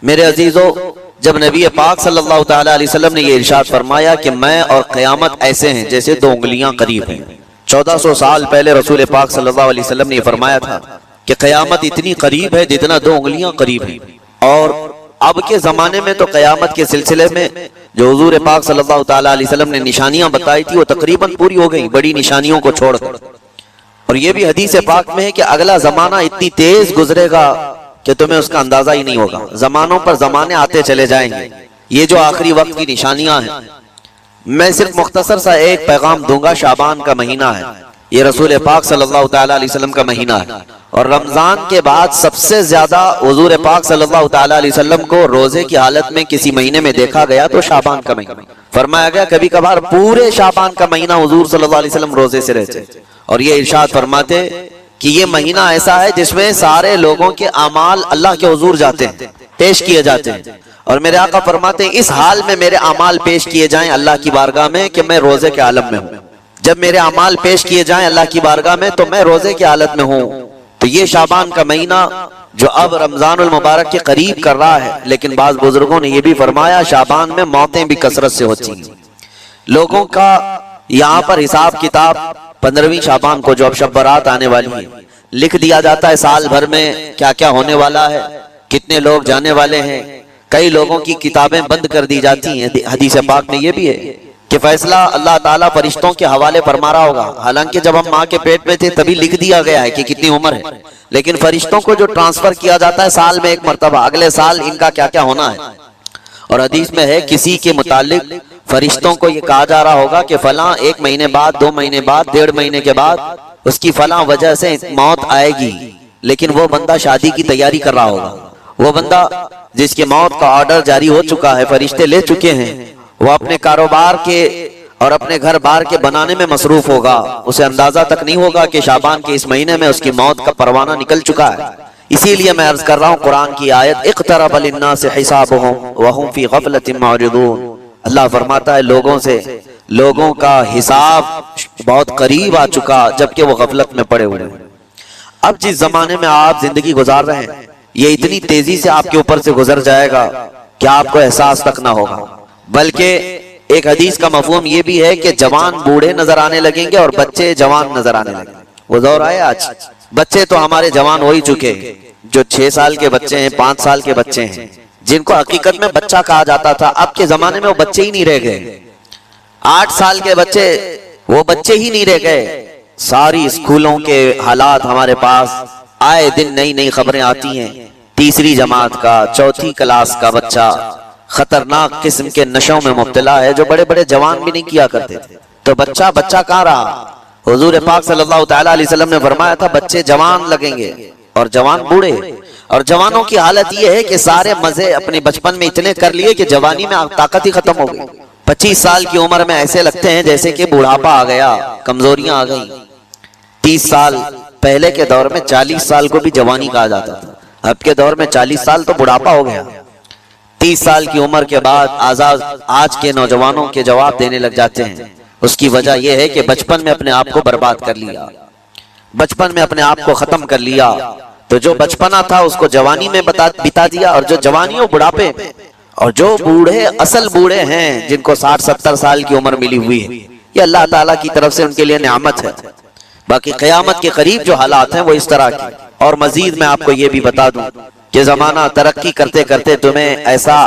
میرے عزیزو، جب نبی پاک صلی اللہ تعالی علیہ وسلم نے یہ ارشاد فرمایا کہ میں اور قیامت ایسے ہیں جیسے دو انگلیاں قریب ہیں، 1400 سال پہلے رسول پاک صلی اللہ علیہ وسلم نے یہ فرمایا تھا کہ قیامت اتنی قریب ہے جتنا دو انگلیاں قریب ہیں۔ اور اب کے زمانے میں تو قیامت کے سلسلے میں جو حضور پاک صلی اللہ تعالی علیہ وسلم نے نشانیاں بتائی تھی وہ تقریباً پوری ہو گئی، بڑی نشانیوں کو چھوڑ کر۔ اور یہ بھی حدیث پاک میں ہے کہ اگلا زمانہ اتنی تیز گزرے گا کہ تمہیں اس کا اندازہ ہی نہیں ہوگا، زمانوں پر زمانے آتے چلے جائیں گے۔ یہ جو آخری وقت کی نشانیاں ہیں، میں صرف مختصر سا ایک پیغام دوں گا۔ شعبان کا مہینہ ہے، یہ رسول پاک صلی اللہ تعالی علیہ وسلم کا مہینہ ہے، اور رمضان کے بعد سب سے زیادہ حضور پاک صلی اللہ تعالی علیہ وسلم کو روزے کی حالت میں کسی مہینے میں دیکھا گیا تو شعبان کا مہینہ فرمایا گیا۔ کبھی کبھار پورے شعبان کا مہینہ حضور صلی اللہ علیہ وسلم روزے سے رہتے، اور یہ ارشاد فرماتے کہ یہ مہینہ ایسا ہے جس میں سارے لوگوں کے اعمال اللہ کے حضور جاتے ہیں، پیش کیے جاتے ہیں، اور میرے آقا فرماتے ہیں اس حال میں میرے اعمال پیش کیے جائیں اللہ کی بارگاہ میں کہ میں روزے کے عالم میں ہوں۔ جب میرے اعمال پیش کیے جائیں اللہ کی بارگاہ میں تو میں روزے کی حالت میں ہوں۔ تو یہ شعبان کا مہینہ جو اب رمضان المبارک کے قریب کر رہا ہے، لیکن بعض بزرگوں نے یہ بھی فرمایا شعبان میں موتیں بھی کثرت سے ہوتی ہیں۔ لوگوں کا یہاں پر حساب کتاب 15ویں شعبان کو جو اب شب برات آنے والی ہے لکھ دیا جاتا ہے، سال بھر میں کیا کیا ہونے والا ہے، کتنے لوگ جانے والے ہیں۔ کئی لوگوں کی کتابیں بند کر دی جاتی ہیں۔ حدیث پاک میں یہ بھی ہے کہ فیصلہ اللہ تعالیٰ فرشتوں کے حوالے فرما رہا ہوگا، حالانکہ جب ہم ماں کے پیٹ میں تھے تبھی لکھ دیا گیا ہے کہ کتنی عمر ہے، لیکن فرشتوں کو جو ٹرانسفر کیا جاتا ہے سال میں ایک مرتبہ، اگلے سال ان کا کیا کیا ہونا ہے۔ اور حدیث میں ہے کسی کے متعلق فرشتوں کو یہ کہا جا رہا ہوگا کہ فلاں 1 مہینے بعد، 2 مہینے بعد، 1.5 مہینے کے بعد اس کی فلاں وجہ سے موت آئے گی، لیکن وہ بندہ شادی کی تیاری کر رہا ہوگا، وہ بندہ جس کی موت کا آرڈر جاری ہو چکا ہے، فرشتے لے چکے ہیں، وہ اپنے کاروبار کے اور اپنے گھر بار کے بنانے میں مصروف ہوگا، اسے اندازہ تک نہیں ہوگا کہ شعبان کے اس مہینے میں اس کی موت کا پروانہ نکل چکا ہے۔ اسی لیے میں عرض کر رہا ہوں قرآن کی آیت اقترب للناس حسابهم وهم فی غفلۃ معرضون، اللہ فرماتا ہے لوگوں کا حساب بہت قریب آ چکا جبکہ وہ غفلت میں پڑے ہوئے ہیں۔ اب جس زمانے میں آپ زندگی گزار رہے ہیں یہ اتنی تیزی سے آپ کے اوپر سے گزر جائے گا کہ آپ کو احساس تک نہ ہوگا، بلکہ ایک حدیث کا مفہوم یہ بھی ہے کہ جوان بوڑھے نظر آنے لگیں گے اور بچے جوان نظر آنے لگیں گے۔ وہ دور آئے آج، بچے تو ہمارے جوان ہو ہی چکے، جو 6 سال کے بچے ہیں، 5 سال کے بچے ہیں، جن کو حقیقت میں بچہ کہا جاتا تھا، اب کے زمانے میں وہ بچے ہی نہیں رہ گئے۔ 8 سال کے بچے وہ بچے ہی نہیں رہ گئے۔ ساری اسکولوں کے حالات ہمارے پاس آئے دن نئی نئی خبریں آتی ہیں، 3ری جماعت کا، 4تھی کلاس کا بچہ خطرناک قسم کے نشوں میں مبتلا ہے جو بڑے بڑے جوان بھی نہیں کیا کرتے تھے۔ تو بچہ کہاں رہا؟ حضور پاک صلی اللہ تعالی علیہ وسلم نے فرمایا تھا بچے جوان لگیں گے اور جوان بوڑھے، اور جوانوں کی حالت یہ ہے کہ سارے مزے اپنے بچپن میں اتنے کر لیے کہ جوانی میں طاقت ہی ختم ہو گئی۔ 25 سال کی عمر میں ایسے لگتے ہیں جیسے کہ بڑھاپا آ گیا، کمزوریاں آ گئی۔ 30 سال پہلے کے دور میں 40 سال کو بھی جوانی کہا جاتا تھا، اب کے دور میں 40 سال تو بڑھاپا ہو گیا۔ 30 سال کی عمر کے بعد آج کے نوجوانوں کے جواب دینے لگ جاتے ہیں۔ اس کی وجہ یہ ہے کہ بچپن میں اپنے آپ کو برباد کر لیا، بچپن میں اپنے آپ کو ختم کر لیا، تو جو بچپنا تھا اس کو جوانی میں بتا دیا، اور جو جوانی ہو بڑھاپے میں، اور جو بوڑھے اصل بوڑھے ہیں جن کو 60-70 سال کی عمر ملی ہوئی ہے، یہ اللہ تعالیٰ کی طرف سے ان کے لیے نعمت ہے۔ باقی قیامت کے قریب جو حالات ہیں وہ اس طرح کے۔ اور مزید میں آپ کو یہ بھی بتا دوں کہ زمانہ ترقی کرتے کرتے تمہیں ایسا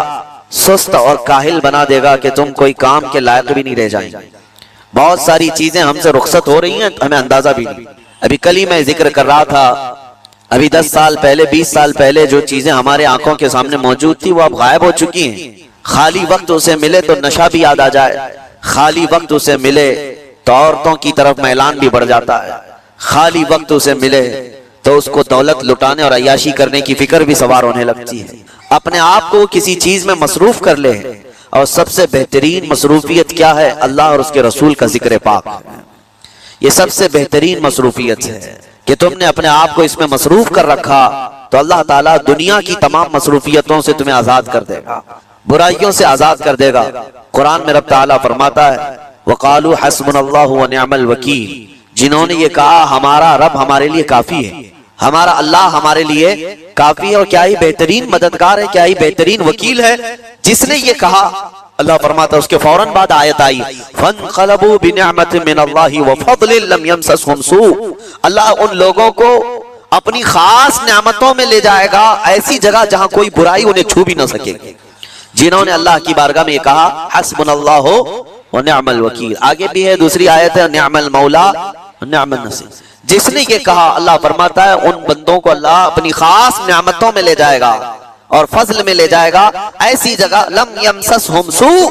سست اور کاہل بنا دے گا کہ تم کوئی کام کے لائق بھی نہیں رہ جائیں گے۔ بہت ساری چیزیں ہم سے رخصت ہو رہی ہیں، ہمیں اندازہ بھی نہیں۔ ابھی کل ہی میں ذکر کر رہا تھا، ابھی 10 سال پہلے، 20 سال پہلے جو چیزیں ہمارے آنکھوں کے سامنے موجود تھی وہ اب غائب ہو چکی ہیں۔ خالی وقت اسے ملے تو نشہ بھی یاد آ جائے، خالی وقت اسے ملے تو عورتوں کی طرف میلان بھی بڑھ جاتا ہے، خالی وقت اسے ملے تو اس کو دولت لٹانے اور عیاشی کرنے کی فکر بھی سوار ہونے لگتی ہے۔ اپنے آپ کو کسی چیز میں مصروف کر لے، اور سب سے بہترین مصروفیت کیا ہے؟ اللہ اور اس کے رسول کا ذکر پاک۔ یہ سب سے بہترین مصروفیت ہے کہ تم نے اپنے آپ کو اس میں مصروف کر رکھا تو اللہ تعالیٰ دنیا کی تمام مصروفیتوں سے تمہیں آزاد کر دے گا، برائیوں سے آزاد کر دے گا۔ قرآن میں رب تعالیٰ فرماتا ہے وَقَالُوا حَسْبُنَا اللَّهُ وَنِعْمَ الْوَكِيلُ، جنہوں نے یہ کہا ہمارا رب ہمارے لیے کافی ہے، ہمارا اللہ ہمارے لیے کافی ہے، اور کیا ہی بہترین مددگار ہے، کیا ہی بہترین وکیل ہے۔ جس نے یہ کہا، اللہ فرماتا ہے اس کے فوراً بعد آیت آئی فَانْقَلَبُوا بِنِعْمَةٍ مِّنَ اللَّهِ وَفَضْلٍ لَمْ يَمْسَسْهُمْ سُوءٌ، اللہ ان لوگوں کو اپنی خاص نعمتوں میں لے جائے گا، ایسی جگہ جہاں کوئی برائی انہیں چھو بھی نہ سکے گی۔ جنہوں نے اللہ کی بارگاہ میں یہ کہا حسبنا اللہ ونعم الوکیل، آگے بھی ہے دوسری آیت ہے نعم المولا ونعم النصیر، جس نے یہ کہا اللہ فرماتا ہے ان بندوں کو اللہ اپنی خاص نعمتوں میں لے جائے گا اور فضل میں لے جائے گا، ایسی جگہ لم یمسسہم سوء،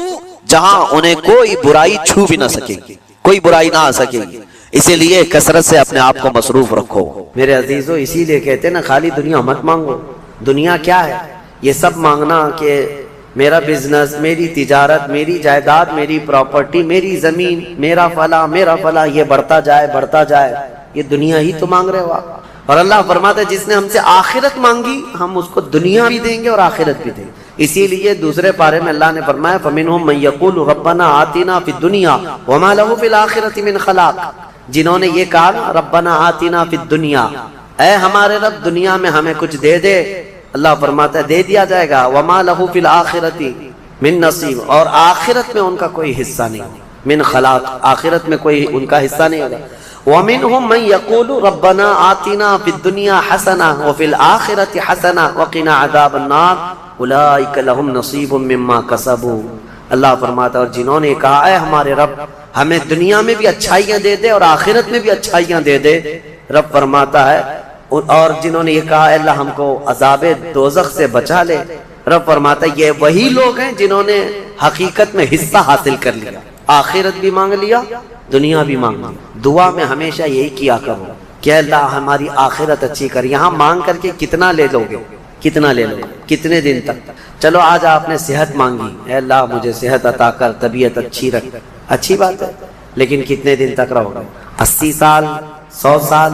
جہاں انہیں کوئی برائی چھو بھی نہ سکے گی، کوئی برائی نہ آ سکے گی۔ اسی لیے کثرت سے اپنے آپ کو مصروف رکھو میرے عزیزو، اسی لیے کہتے ہیں نا خالی دنیا مت مانگو۔ دنیا کیا ہے؟ یہ سب مانگنا کہ میرا بزنس، میری تجارت، میری جائیداد، میری پراپرٹی، میری زمین، میرا فلاں یہ بڑھتا جائے بڑھتا جائے، یہ دنیا ہی تو مانگ رہے ہو آپ۔ اور اللہ فرماتا ہے جس نے ہم سے آخرت مانگی ہم اس کو دنیا بھی دیں گے اور آخرت بھی دیں گے۔ اسی لیے دوسرے پارے میں اللہ نے فرمایا فَمِنْهُمْ مَنْ يَقُولُ رَبَّنَا آتِنَا فِي الدُّنْيَا وَمَا لَهُ فِي الْآخِرَةِ مِنْ خَلَاقٍ، جنہوں نے یہ کہا نا رَبَّنَا آتِنَا فِي الدُّنْيَا، اے ہمارے رب دنیا میں ہمیں کچھ دے دے، اللہ فرماتا ہے دے دیا جائے گا، وَمَا لَهُ فِي الْآخِرَةِ من نصیب، اور آخرت میں ان کا کوئی حصہ نہیں، من خلاق، آخرت میں کوئی ان کا حصہ نہیں ہوگا۔ وَمِنْهُمْ مَنْ يَقُولُ رَبَّنَا آتِنَا فِي الدُّنْيَا حَسَنَةً وَفِي الْآخِرَةِ حَسَنَةً وَقِنَا عَذَابَ النَّارِ أُولَٰئِكَ لَهُمْ نَصِيبٌ مِّمَّا كَسَبُوا، اللہ فرماتا ہے اور جنہوں نے کہا اے ہمارے رب ہمیں دنیا میں بھی اچھائیاں دے دے اور آخرت میں بھی اچھائیاں دے دے، رب فرماتا ہے، اور جنہوں نے یہ کہا اے اللہ ہم کو عذاب دوزخ سے بچا لے، رب فرماتا ہے یہ وہی لوگ ہیں جنہوں نے حقیقت میں حصہ حاصل کر لیا، آخرت بھی مانگ لیا، دنیا بھی مانگ لیا۔ دعا میں ہمیشہ یہی کیا کرو کہ اللہ ہماری آخرت اچھی کر، یہاں مانگ کر کے کتنا لے لو گے، کتنا لے لو گے، کتنے دن تک؟ چلو آج آپ نے صحت مانگی، اے اللہ مجھے صحت عطا کر، طبیعت اچھی رکھ، اچھی بات ہے، لیکن کتنے دن تک رہو گے؟ 80 سال، 100 سال؟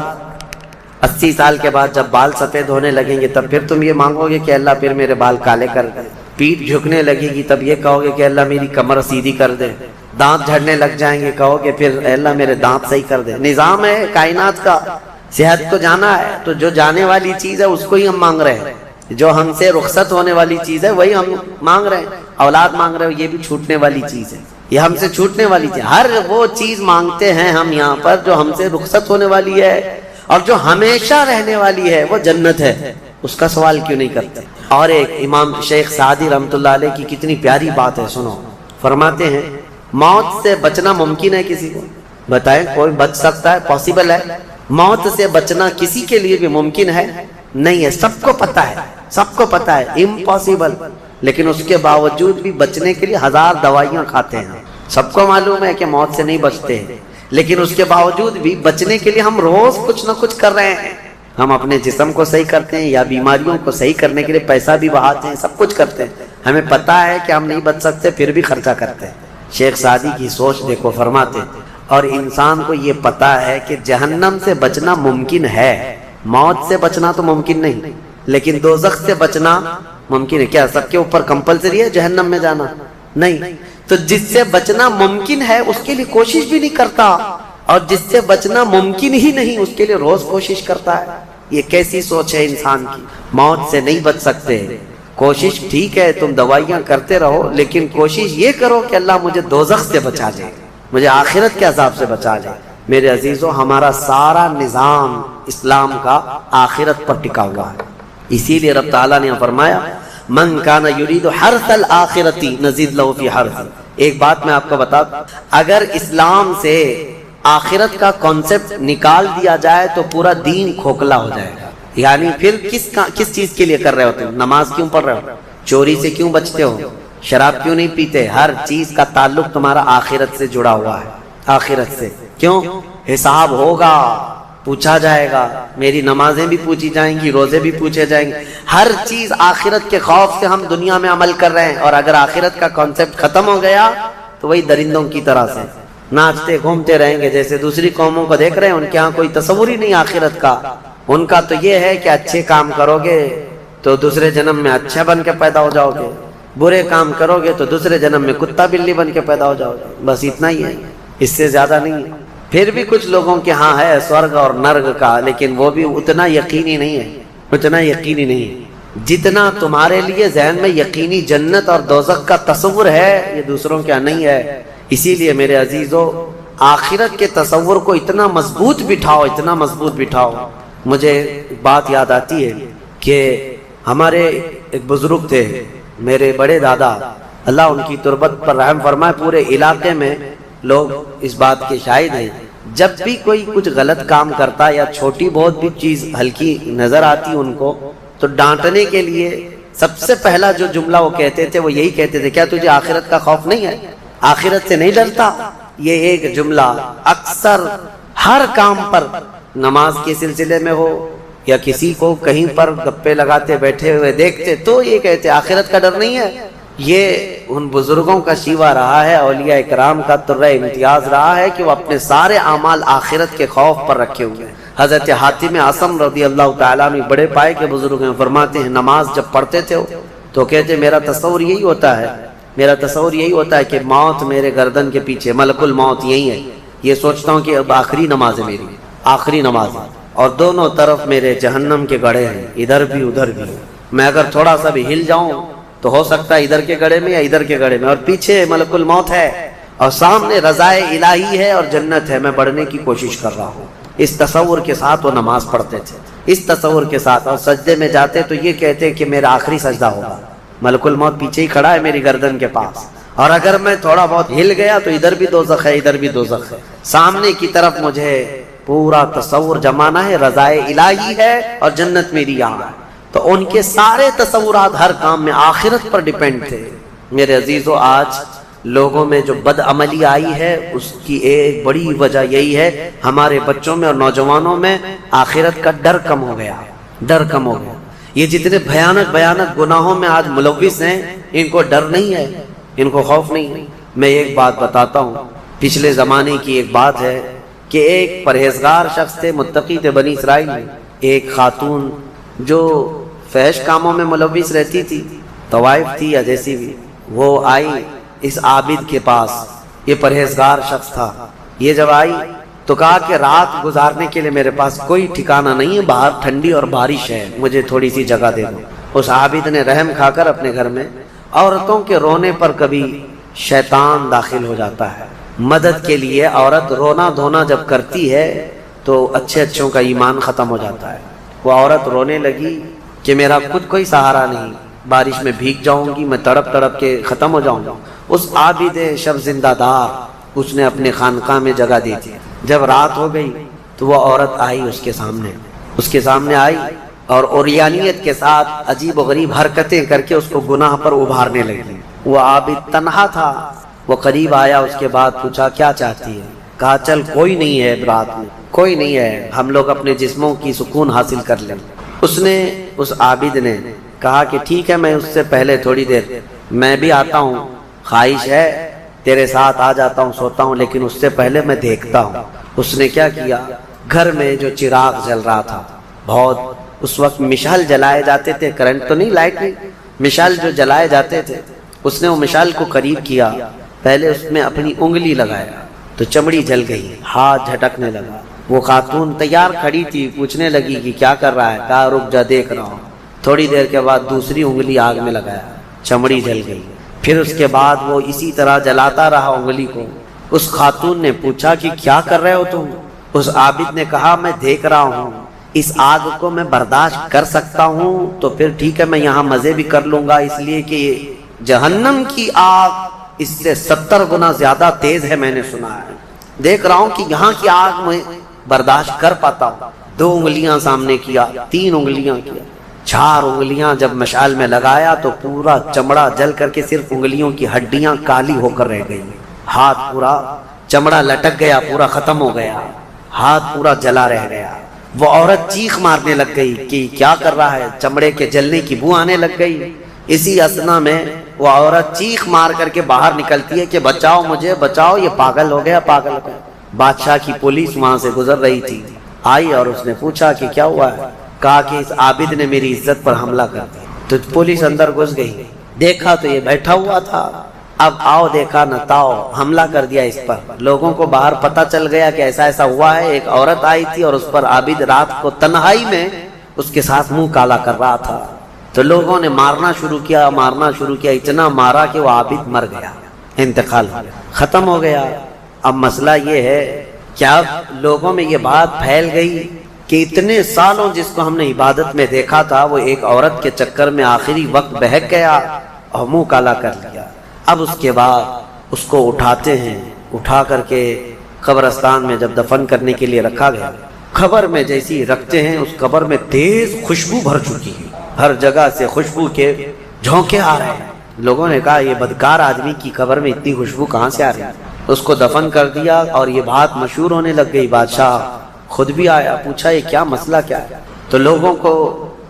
80 سال کے بعد جب بال سفید ہونے لگیں گے تب پھر تم یہ مانگو گے کہ اللہ پھر میرے بال کالے کر دے، پیٹ جھکنے لگے گی تب یہ کہو گے کہ اللہ میری کمر سیدھی کر دے، دانت جھڑنے لگ جائیں گے کہو گے پھر اے اللہ میرے دانت صحیح کر دے۔ نظام ہے کائنات کا، صحت کو جانا ہے تو جو جانے والی چیز ہے اس کو ہی ہم مانگ رہے ہیں، جو ہم سے رخصت ہونے والی چیز ہے وہی ہم مانگ رہے ہیں۔ اولاد مانگ رہے ہو یہ بھی چھوٹنے والی چیز ہے، یہ ہم سے چھوٹنے والی چیز، ہر وہ چیز مانگتے ہیں ہم یہاں پر جو ہم سے رخصت ہونے والی ہے، اور جو ہمیشہ رہنے والی ہے وہ جنت ہے، اس کا سوال کیوں نہیں کرتے؟ اور ایک امام شیخ سعدی رحمۃ اللہ علیہ کی کتنی پیاری بات ہے، سنو، فرماتے ہیں موت سے بچنا ممکن ہے کسی کو؟ بتائیں کوئی بچ سکتا ہے؟ پاسبل ہے؟ موت سے بچنا کسی کے لیے بھی ممکن ہے؟ نہیں ہے، سب کو پتا ہے، سب کو پتا ہے امپاسبل، لیکن اس کے باوجود بھی بچنے کے لیے 1000 دوائیاں کھاتے ہیں۔ سب کو معلوم ہے کہ موت سے نہیں بچتے ہیں، لیکن اس کے باوجود بھی بچنے کے لیے ہم روز کچھ نہ کچھ کر رہے ہیں، ہم اپنے جسم کو صحیح کرتے ہیں یا بیماریوں کو صحیح کرنے کے لیے پیسہ بھی بہاتے ہیں، سب کچھ کرتے ہیں، ہمیں پتا ہے کہ ہم نہیں بچ سکتے پھر بھی خرچہ کرتے ہیں۔ شیخ سعدی کی سوچ دیکھو، فرماتے ہیں اور انسان کو یہ پتا ہے کہ جہنم سے بچنا ممکن ہے، موت سے بچنا تو ممکن نہیں، لیکن دوزخ سے بچنا ممکن ہے۔ کیا سب کے اوپر کمپلسری ہے جہنم میں جانا؟ نہیں، تو جس سے بچنا ممکن ہے اس کے لیے کوشش بھی نہیں کرتا، اور جس سے بچنا ممکن ہی نہیں اس کے لیے روز کوشش کرتا ہے۔ یہ کیسی سوچ ہے انسان کی؟ موت سے نہیں بچ سکتے، کوشش ٹھیک ہے تم دوائیاں کرتے رہو، لیکن کوشش یہ کرو کہ اللہ مجھے دوزخ سے بچا لے، مجھے آخرت کے عذاب سے بچا لے۔ میرے عزیزو ہمارا سارا نظام اسلام کا آخرت پر ٹکا ہوا ہے، اسی لیے رب تعالیٰ نے فرمایا من کان یرید حرث الآخرۃ نزید لہ فی حرث۔ ایک بات میں آپ کو بتا دوں، اگر اسلام سے آخرت کا کانسیپٹ نکال دیا جائے تو پورا دین کھوکھلا ہو جائے گا۔ یعنی پھر کس چیز کے لیے کر رہے ہوتے ہو؟ نماز کیوں پڑھ رہے ہو؟ چوری سے کیوں بچتے ہو؟ شراب کیوں نہیں پیتے؟ ہر چیز کا تعلق تمہارا آخرت سے جڑا ہوا ہے، آخرت سے۔ کیوں؟ حساب ہوگا، پوچھا جائے گا، میری نمازیں بھی پوچھی جائیں گی، روزے بھی پوچھے جائیں گے، ہر چیز آخرت کے خوف سے ہم دنیا میں عمل کر رہے ہیں، اور اگر آخرت کا کانسیپٹ ختم ہو گیا تو وہی درندوں کی طرح سے ناچتے گھومتے رہیں گے، جیسے دوسری قوموں کو دیکھ رہے ہیں ان کے ہاں کوئی تصور ہی نہیں آخرت کا، ان کا تو یہ ہے کہ اچھے کام کرو گے تو دوسرے جنم میں اچھا بن کے پیدا ہو جاؤ گے، برے کام کرو گے تو دوسرے جنم میں کتا بلی بن کے پیدا ہو جاؤ گے، بس اتنا ہی ہے، اس سے زیادہ نہیں ہے۔ پھر بھی کچھ لوگوں کے ہاں ہے سورگ اور نرگ کا، لیکن وہ بھی اتنا یقینی نہیں ہے، اتنا یقینی نہیں ہے جتنا تمہارے لیے ذہن میں یقینی جنت اور دوزخ کا تصور ہے، یہ دوسروں کے نہیں ہے۔ اسی لیے میرے عزیزو، آخرت کے تصور کو اتنا مضبوط بٹھاؤ، اتنا مضبوط بٹھاؤ۔ مجھے ایک بات یاد آتی ہے کہ ہمارے ایک بزرگ تھے، میرے بڑے دادا، اللہ ان کی تربت پر رحم فرمائے، پورے علاقے میں لوگ اس بات کے شاہد ہیں، جب بھی کوئی کچھ غلط کام کرتا یا چھوٹی بہت بھی چیز ہلکی نظر آتی ان کو، تو ڈانٹنے کے لیے سب سے پہلا جو جملہ وہ کہتے تھے وہ یہی کہتے تھے، کیا تجھے آخرت کا خوف نہیں ہے؟ آخرت سے نہیں ڈرتا؟ یہ ایک جملہ اکثر ہر کام پر، نماز کے سلسلے میں ہو یا کسی کو کہیں پر گپے لگاتے بیٹھے ہوئے دیکھتے تو یہ کہتے آخرت کا ڈر نہیں ہے۔ یہ ان بزرگوں کا شیوا رہا ہے، اولیاء اکرام کا طرہ امتیاز رہا ہے کہ وہ اپنے سارے اعمال آخرت کے خوف پر رکھے ہوئے ہیں۔ حضرت حاتم اعصم رضی اللہ تعالیٰ عنہ بڑے پائے کے بزرگ ہیں، فرماتے ہیں نماز جب پڑھتے تھے تو کہتے میرا تصور یہی ہوتا ہے، میرا تصور یہی ہوتا ہے کہ موت میرے گردن کے پیچھے، ملک الموت یہی ہے، یہ سوچتا ہوں کہ اب آخری نماز ہے میری، آخری نماز ہے، اور دونوں طرف میرے جہنم کے گڑھے ہیں، ادھر بھی ادھر بھی، میں اگر تھوڑا سا بھی ہل جاؤں تو ہو سکتا ہے ادھر کے گڑھے میں یا ادھر کے گڑھے میں، اور پیچھے ملک الموت ہے اور سامنے رضائے الہی ہے اور جنت ہے، میں بڑھنے کی کوشش کر رہا ہوں۔ اس تصور کے ساتھ وہ نماز پڑھتے تھے، اس تصور کے ساتھ، اور سجدے میں جاتے تو یہ کہتے کہ میرا آخری سجدہ ہوگا، ملک الموت پیچھے ہی کھڑا ہے میری گردن کے پاس، اور اگر میں تھوڑا بہت ہل گیا تو ادھر بھی دوزخ ہے، ادھر بھی دوزخ ہے، سامنے کی طرف مجھے پورا تصور جمانا ہے، رضائے الہی ہے اور جنت میری یہاں ہے۔ تو ان کے سارے تصورات ہر کام میں آخرت پر ڈیپینڈ تھے۔ میرے عزیزو، آج لوگوں میں جو بد عملی آئی ہے اس کی ایک بڑی وجہ یہی ہے، ہمارے بچوں میں اور نوجوانوں میں آخرت کا ڈر کم ہو گیا، ڈر کم ہو گیا۔ یہ جتنے بھیانک گناہوں میں آج ملوث ہیں، ان کو ڈر نہیں ہے، ان کو خوف نہیں ہے۔ میں ایک بات بتاتا ہوں، پچھلے زمانے کی ایک بات ہے کہ ایک پرہیزگار شخص تھے، متقی تھے بنی اسرائیل میں، ایک خاتون جو فحش کاموں میں ملوث رہتی تھی، طوائف تھی یا جیسی بھی، وہ آئی اس عابد کے پاس، یہ پرہیزگار شخص تھا، یہ جب آئی تو کہا کہ رات گزارنے کے لیے میرے پاس کوئی ٹھکانہ نہیں ہے، باہر ٹھنڈی اور بارش ہے، مجھے تھوڑی سی جگہ دے دو۔ اس عابد نے رحم کھا کر اپنے گھر میں عورتوں کے رونے پر کبھی شیطان داخل ہو جاتا ہے، مدد کے لیے عورت رونا دھونا جب کرتی ہے تو اچھوں کا ایمان ختم ہو جاتا ہے۔ وہ عورت رونے لگی کہ میرا خود کوئی سہارا نہیں، بارش میں بھیگ جاؤں گی، میں تڑپ تڑپ کے ختم ہو جاؤں گا۔ اس عابد شب زندہ دار، اس نے اپنے خانقاہ میں جگہ دی تھی۔ جب رات ہو گئی تو وہ عورت آئی اس کے سامنے آئی اور اوریانیت کے ساتھ عجیب و غریب حرکتیں کر کے اس کو گناہ پر ابھارنے لگی۔ وہ عابد تنہا تھا، وہ قریب آیا، اس کے بعد پوچھا کیا چاہتی ہے؟ کہا چل کوئی نہیں ہے رات میں، کوئی نہیں ہے، ہم لوگ اپنے جسموں کی سکون حاصل کر لیں۔ اس عابد نے کہا کہ ٹھیک ہے، میں اس سے پہلے تھوڑی دیر میں بھی آتا ہوں، خواہش ہے تیرے ساتھ آ جاتا ہوں، سوتا ہوں، لیکن اس سے پہلے میں دیکھتا ہوں۔ اس نے کیا کیا، گھر میں جو چراغ جل رہا تھا، بہت اس وقت مشعل جلائے جاتے تھے، کرنٹ تو نہیں، لائٹ نہیں، مشعل جو جلائے جاتے تھے، اس نے وہ مشعل کو قریب کیا، پہلے اس میں اپنی انگلی لگایا تو چمڑی جل گئی، ہاتھ جھٹکنے لگا۔ وہ خاتون تیار کھڑی تھی، پوچھنے لگی کہ کیا کر رہا ہے؟ کہا رک جا دیکھ رہا ہوں۔ تھوڑی دیر کے بعد دوسری انگلی آگ میں لگایا، چمڑی جل گئی۔ پھر اس کے بعد وہ اسی طرح جلاتا رہا انگلی کو۔ اس خاتون نے پوچھا کہ کیا کر رہے ہو تم؟ اس عابد نے کہا میں دیکھ رہا ہوں، اس آگ کو میں برداشت کر سکتا ہوں تو پھر ٹھیک ہے، میں یہاں مزے بھی کر لوں گا، اس لیے کہ جہنم کی آگ اس سے 70 گنا زیادہ تیز ہے، میں نے سنا ہے، دیکھ رہا ہوں کہ یہاں کی آگ میں برداشت کر پاتا ہوں۔ 2 انگلیاں سامنے کیا، 3 انگلیاں کیا، 4 انگلیاں جب مشعل میں لگایا تو پورا چمڑا جل کر کے صرف انگلیوں کی ہڈیاں کالی ہو کر رہ گئی، ہاتھ پورا چمڑا لٹک گیا، پورا ختم ہو گیا، ہاتھ پورا جلا رہ گیا۔ وہ عورت چیخ مارنے لگ گئی کہ کیا کر رہا ہے، چمڑے کے جلنے کی بو آنے لگ گئی۔ اسی اثنا میں وہ عورت چیخ مار کر کے باہر نکلتی ہے کہ بچاؤ مجھے، بچاؤ، یہ پاگل ہو گیا، پاگل ہو گیا۔ بادشاہ کی پولیس وہاں سے گزر رہی تھی، آئی اور اس نے پوچھا کہ کیا ہوا ہے؟ کہا کہ اس عابد نے میری عزت پر حملہ کر دیا۔ تو پولیس اندر گھس گئی، دیکھا تو یہ بیٹھا ہوا تھا، اب آؤ دیکھا نہ تاؤ، حملہ کر دیا اس پر. لوگوں کو باہر پتہ چل گیا کہ ایسا ایسا ہوا ہے. ایک عورت آئی تھی اور اس پر عابد رات کو تنہائی میں اس کے ساتھ منہ کالا کر رہا تھا. تو لوگوں نے مارنا شروع کیا، اتنا مارا کہ وہ عابد مر گیا، انتقال ہو گیا، ختم ہو گیا. اب مسئلہ یہ ہے کہ اب لوگوں میں یہ بات پھیل گئی کہ اتنے سالوں جس کو ہم نے عبادت میں دیکھا تھا وہ ایک عورت کے چکر میں آخری وقت بہک گیا اور منہ کالا کر لیا. اب اس کے بعد اس کو اٹھاتے ہیں، اٹھا کر کے قبرستان میں جب دفن کرنے کے لیے رکھا گیا، قبر میں جیسی رکھتے ہیں اس قبر میں تیز خوشبو بھر چکی ہے، ہر جگہ سے خوشبو کے جھونکے آ رہے ہیں. لوگوں نے کہا یہ بدکار آدمی کی قبر میں اتنی خوشبو کہاں سے آ رہی ہے. اس کو دفن کر دیا اور یہ بات مشہور ہونے لگ گئی. بادشاہ خود بھی آیا، پوچھا یہ کیا مسئلہ کیا ہے. تو لوگوں کو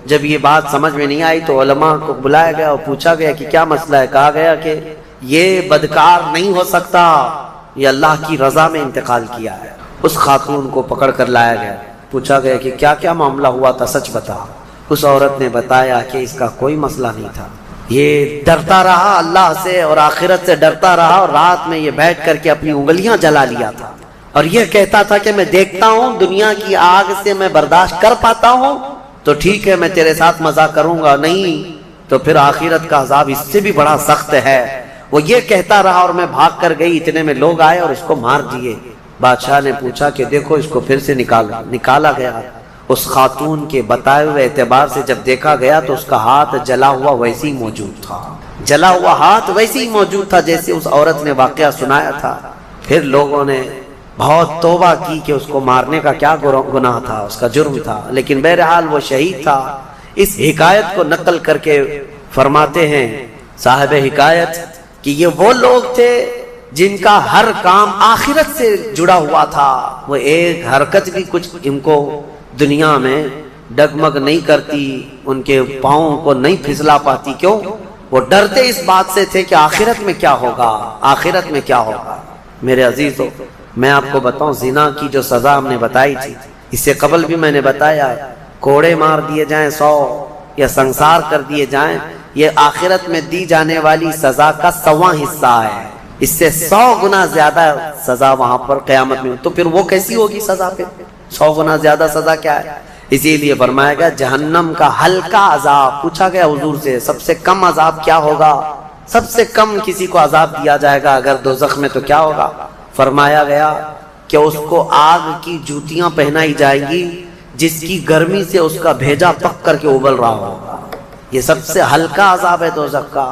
جب یہ بات سمجھ میں نہیں آئی تو علماء کو بلایا گیا اور پوچھا گیا کہ کیا مسئلہ ہے. کہا گیا کہ یہ بدکار نہیں ہو سکتا، یہ اللہ کی رضا میں انتقال کیا ہے. اس خاتون کو پکڑ کر لایا گیا، پوچھا گیا کہ کیا کیا معاملہ ہوا تھا، سچ بتا. اس عورت نے بتایا کہ اس کا کوئی مسئلہ نہیں تھا، یہ ڈرتا رہا اللہ سے اور آخرت سے ڈرتا رہا اور رات میں یہ بیٹھ کر کے اپنی انگلیاں جلا لیا تھا اور یہ کہتا تھا کہ میں دیکھتا ہوں دنیا کی آگ سے میں برداشت کر پاتا ہوں تو ٹھیک ہے میں تیرے ساتھ مزہ کروں گا، نہیں تو پھر آخرت کا عذاب اس سے بھی بڑا سخت ہے. وہ یہ کہتا رہا اور میں بھاگ کر گئی، اتنے میں لوگ آئے اور اس کو مار دیے. بادشاہ نے پوچھا کہ دیکھو اس کو پھر سے نکالا گیا. اس خاتون کے بتائے ہوئے اعتبار سے جب دیکھا گیا تو اس کا ہاتھ جلا ہوا ویسے ہی موجود تھا، جلا ہوا ہاتھ ویسے ہی موجود تھا جیسے اس عورت نے واقعہ سنایا تھا. پھر لوگوں نے بہت توبہ کی کہ اس کو مارنے کا کیا گناہ تھا، اس کا جرم تھا، لیکن بہرحال وہ شہید تھا. اس حکایت کو نقل کر کے فرماتے ہیں صاحب حکایت کہ یہ وہ لوگ تھے جن کا ہر کام آخرت سے جڑا ہوا تھا. وہ ایک حرکت بھی کچھ ان کو دنیا میں ڈگمگ نہیں کرتی، ان کے پاؤں کو نہیں پھسلا پاتی. کیوں؟ وہ ڈرتے اس بات سے تھے کہ آخرت میں کیا ہوگا، آخرت میں کیا ہوگا. میرے عزیزو میں آپ کو بتاؤں زنا کی جو سزا ہم نے بتائی تھی، اس سے قبل بھی میں نے بتایا کوڑے مار دیے جائیں 100 یا سنسار کر دیے جائیں، یہ آخرت میں دی جانے والی سزا کا 100واں حصہ ہے. اس سے 100 گنا زیادہ سزا وہاں پر قیامت میں. تو پھر وہ کیسی ہوگی سزا؟ پھر 100 گنا زیادہ سزا کیا ہے؟ اسی لیے فرمایا گیا جہنم کا ہلکا عذاب. پوچھا گیا حضور سے سب سے کم عذاب کیا ہوگا، سب سے کم کسی کو عذاب دیا جائے گا اگر دوزخ میں تو کیا ہوگا؟ فرمایا گیا کہ اس کو آگ کی جوتیاں پہنائی جائیں گی جس کی گرمی سے اس کا بھیجا پک کر کے ابل رہا ہوگا. یہ سب سے ہلکا عذاب ہے دوزخ کا.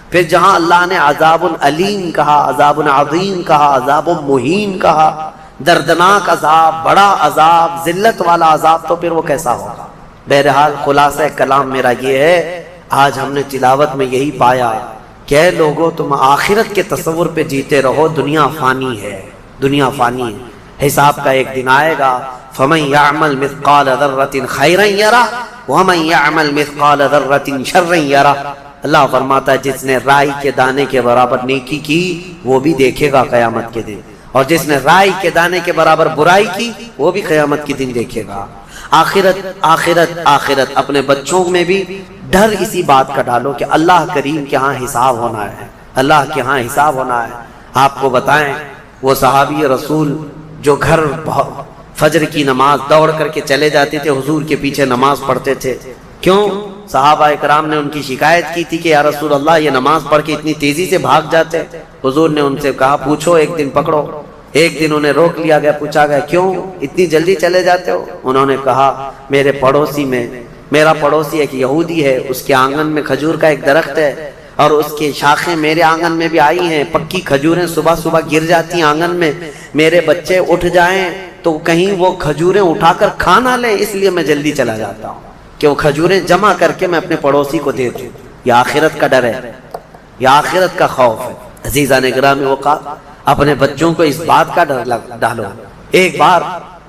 پھر جہاں اللہ نے عذاب علیم کہا، عذاب عظیم کہا، عذاب مہین کہا، دردناک عذاب، بڑا عذاب، ذلت والا عذاب، تو پھر وہ کیسا ہوگا؟ بہرحال خلاصہ کلام میرا یہ ہے، آج ہم نے تلاوت میں یہی پایا کہ اے لوگو تم آخرت کے تصور پہ جیتے رہو. دنیا فانی ہے، دنیا فانی ہے. حساب کا ایک دن آئے گا. فَمَن يَعْمَلْ مِثْقَالَ ذَرَّةٍ خَيْرًا يَرَهُ وَمَن يَعْمَلْ مِثْقَالَ ذَرَّةٍ شَرًّا يَرَهُ. اللہ فرماتا ہے جس نے رائی کے دانے کے برابر نیکی کی وہ بھی دیکھے گا قیامت کے دن، اور جس نے رائی کے دانے کے برابر برائی کی وہ بھی قیامت کے دن دیکھے گا. آخرت آخرت آخرت. اپنے بچوں میں بھی ڈر اسی بات کا ڈالو کہ اللہ کریم کے ہاں حساب ہونا ہے، اللہ کے ہاں حساب ہونا ہے. آپ کو بتائیں وہ صحابی رسول جو گھر فجر کی نماز دوڑ کر کے چلے جاتے تھے، حضور کے پیچھے نماز پڑھتے تھے. کیوں؟ صحابہ اکرام نے ان کی شکایت کی تھی کہ یا رسول اللہ یہ نماز پڑھ کے اتنی تیزی سے بھاگ جاتے. حضور نے ان سے کہا پوچھو، ایک دن پکڑو. ایک دن انہیں روک لیا گیا، پوچھا گیا کیوں اتنی جلدی چلے جاتے ہو؟ انہوں نے کہا میرے پڑوسی میں، میرا پڑوسی ایک یہودی ہے، اس کے آنگن میں کھجور کا ایک درخت ہے اور اس کی شاخیں میرے آنگن میں بھی آئی ہیں، پکی کھجوریں صبح صبح گر جاتی ہیں آنگن میں. میرے بچے اٹھ جائیں تو کہیں وہ کھجوریں اٹھا کر کھا نہ لیں، اس لیے میں جلدی چلا جاتا ہوں کہ وہ کھجوریں جمع کر کے میں اپنے پڑوسی کو دے دوں. یہ آخرت کا ڈر ہے، یہ آخرت کا خوف ہے. عزیزان گرامی اوقات اپنے بچوں کو اس بات کا ڈر ڈالو. ایک بار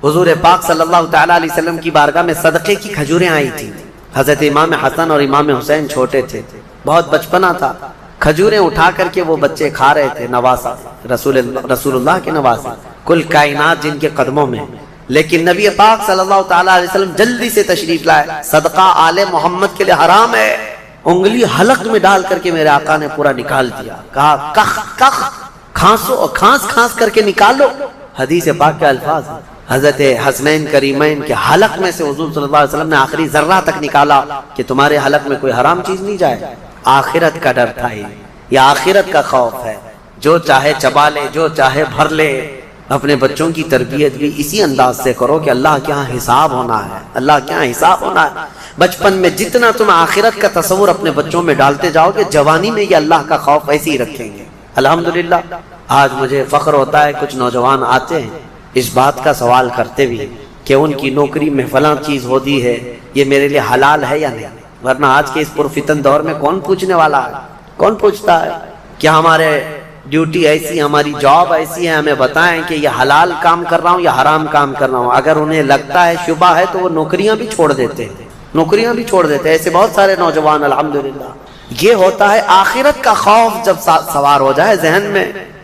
حضور پاک صلی اللہ تعالیٰ علیہ وسلم کی بارگاہ میں صدقے کی کھجوریں آئی تھی. حضرت امام حسن اور امام حسین چھوٹے تھے، بہت بچپنا تھا. کھجوریں اٹھا کر کے وہ بچے کھا رہے تھے، نواسا رسول اللہ کے نواسا، کل کائنات جن کے قدموں میں. لیکن نبی پاک صلی اللہ تعالیٰ علیہ وسلم جلدی سے تشریف لائے. صدقہ آل محمد کے لیے حرام ہے. انگلی حلق میں ڈال کر کے میرے آقا نے پورا نکال دیا، کہا کخ کخ، کھانسو اور کھانس کھانس کر کے نکالو۔ حدیث پاک کے الفاظ ہیں، حضرت حسنین کریمین کے حلق میں سے حضور صلی اللہ علیہ وسلم نے آخری ذرہ تک نکالا کہ تمہارے حلق میں کوئی حرام چیز نہیں جائے۔ آخرت کا ڈر تھا یہ آخرت کا خوف ہے، جو چاہے چبا لے، جو چاہے بھر لے۔ اپنے بچوں کی تربیت بھی اسی انداز سے کرو کہ اللہ کے ہاں حساب ہونا ہے، اللہ کے ہاں حساب ہونا ہے۔ بچپن میں جتنا تم آخرت کا تصور اپنے بچوں میں ڈالتے جاؤ گے، جوانی میں یہ اللہ کا خوف ایسے ہی رکھیں گے۔ الحمدللہ آج مجھے فخر ہوتا ہے، کچھ نوجوان آتے ہیں اس بات کا سوال کرتے بھی کہ ان کی نوکری میں فلاں چیز ہوتی ہے، یہ میرے لیے حلال ہے یا نہیں؟ ورنہ آج کے اس پرفتن دور میں کون پوچھنے والا ہے؟ کون پوچھتا ہے؟ کیا ہمارے ڈیوٹی ایسی، ہماری جاب ایسی ہے، ہمیں بتائیں کہ یہ حلال کام کر رہا ہوں یا حرام کام کر رہا ہوں۔ اگر انہیں لگتا ہے شبہ ہے تو وہ نوکریاں بھی چھوڑ دیتے ہیں، نوکریاں بھی چھوڑ دیتے ہیں۔ ایسے بہت سارے نوجوان الحمدللہ۔ یہ ہوتا ہے آخرت کا خوف جب سوار ہو جائے ذہن میں